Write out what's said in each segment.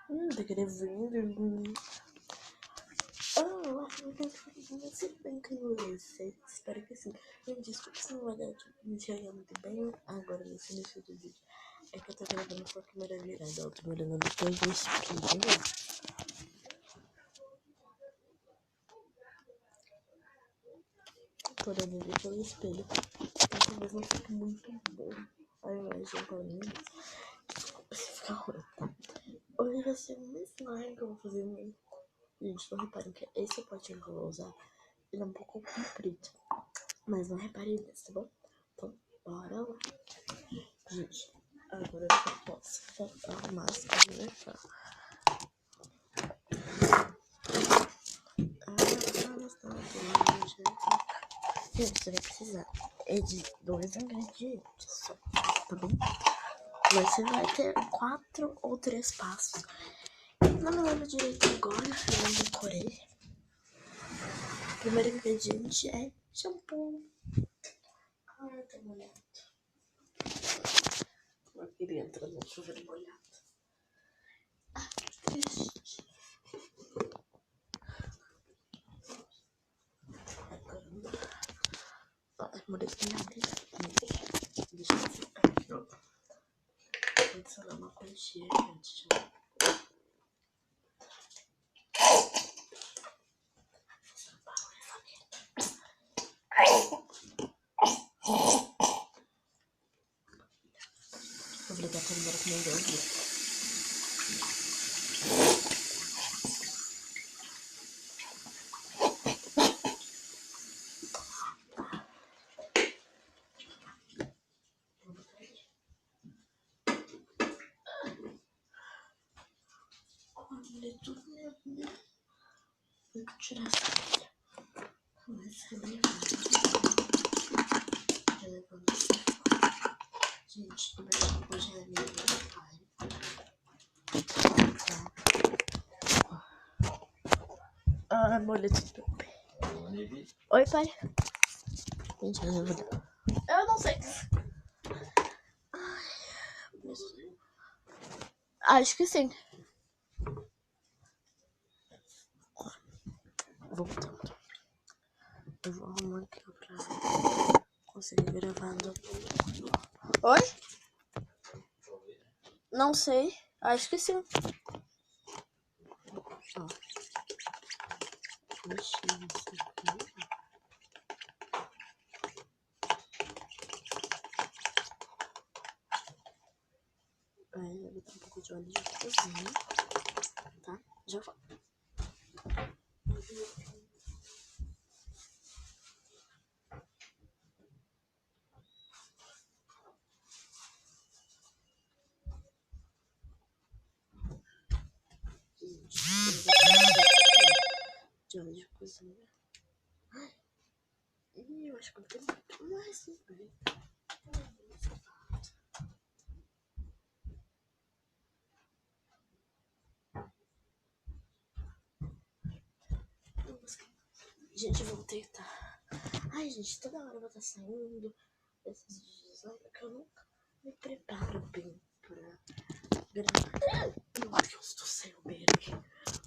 Tá gravando. Se bem que eu espero que sim. Gente, desculpa se não vai dar me enxergar muito bem agora nesse início do vídeo. É que eu tô gravando com a câmera virada. Eu tô me olhando depois do espelho, entendeu? Tô olhando ali pelo espelho. Então talvez não fique muito bom a imagem pra mim. Desculpa se ficar ruim, tá? Hoje vai ser um slime que eu vou fazer mesmo. Gente, não reparem que esse potinho que eu vou usar, ele é um pouco comprido. Mas não reparem nisso, tá bom? Então, bora lá. Gente, agora eu posso arrumar as coisas, né? Gente, você vai precisar de 2 ingredientes só, tá bom? Mas você vai ter 4 ou 3 passos. Não me lembro direito agora, eu não decorei. O primeiro ingrediente é shampoo. Ai, tá molhado. Eu queria entrar no chuveiro molhado. Ah, triste. Mudei de nariz. Deixa eu ver. Vou adicionar uma quantia, gente. Vou ligar a câmera com o meu ouvido. Olha tudo mesmo. Vou tirar essa pilha. Mas é bem gente, o meu shampoo já é meio pai. Ah, molhei tudo meu pé. Oi, pai. Gente, eu vou dar. Eu não sei. Acho que sim. Voltando. Eu vou arrumar aqui pra conseguir gravando. Oi? Não sei. Acho que sim. Ó. Mexi nisso aqui. Aí eu vou botar um pouco de óleo de cozinha. Tá? Já volto. De óleo de cozinha. Ih, eu acho que eu tenho muito mais, né? Gente, voltei, tá? Ai, gente, toda hora eu vou estar saindo desses deslizes que eu nunca me preparo bem pra gravar. Eu acho que eu estou sem o beiro aqui.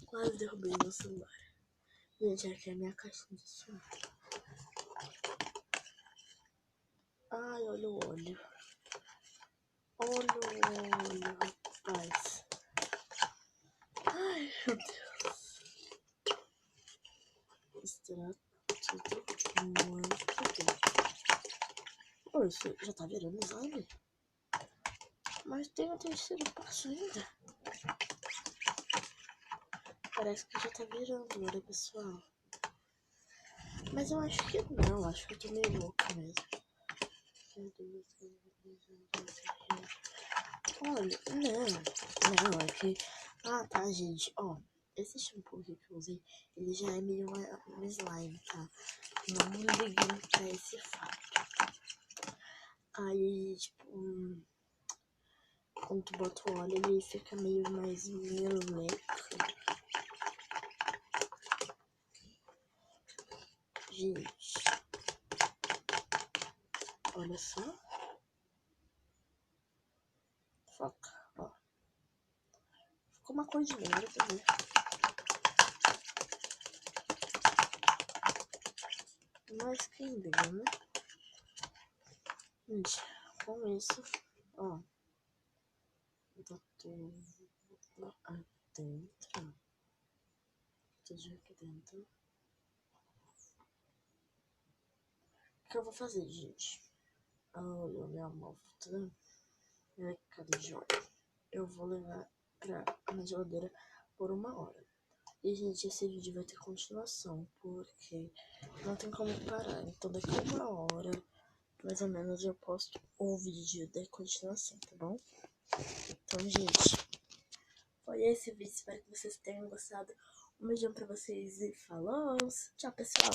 Quase derrubei meu celular. Gente, aqui é a minha caixinha de som. Ai, olha o olho. Olha o olho, rapaz. Ai, meu Deus. Misturar tudo muito bem. Oh, isso já tá virando slime? Mas tem um terceiro passo ainda. Parece que já tá virando, olha, pessoal. Mas eu acho que não, acho que eu tô meio louca mesmo. Olha, não, é que... Ah, tá, gente, ó. Esse shampoo aqui que eu usei, ele já é meio um slime, tá? Não liguem pra esse fato. Aí, tipo, quando tu bota o óleo, ele fica meio mais meleco. Gente, olha só. Foca, ó. Ficou uma cor de negro também. Mas quem liga, né? Gente, com isso, ó, tá tudo lá dentro. Tudo aqui dentro. O que eu vou fazer, gente? Olha minha amostra. Minha cara de óleo. Eu vou levar na geladeira por 1 hora. E, gente, esse vídeo vai ter continuação, porque não tem como parar. Então, daqui a 1 hora, mais ou menos, eu posto o vídeo da continuação, tá bom? Então, gente, foi esse vídeo. Espero que vocês tenham gostado. Um beijão pra vocês e falou! Tchau, pessoal!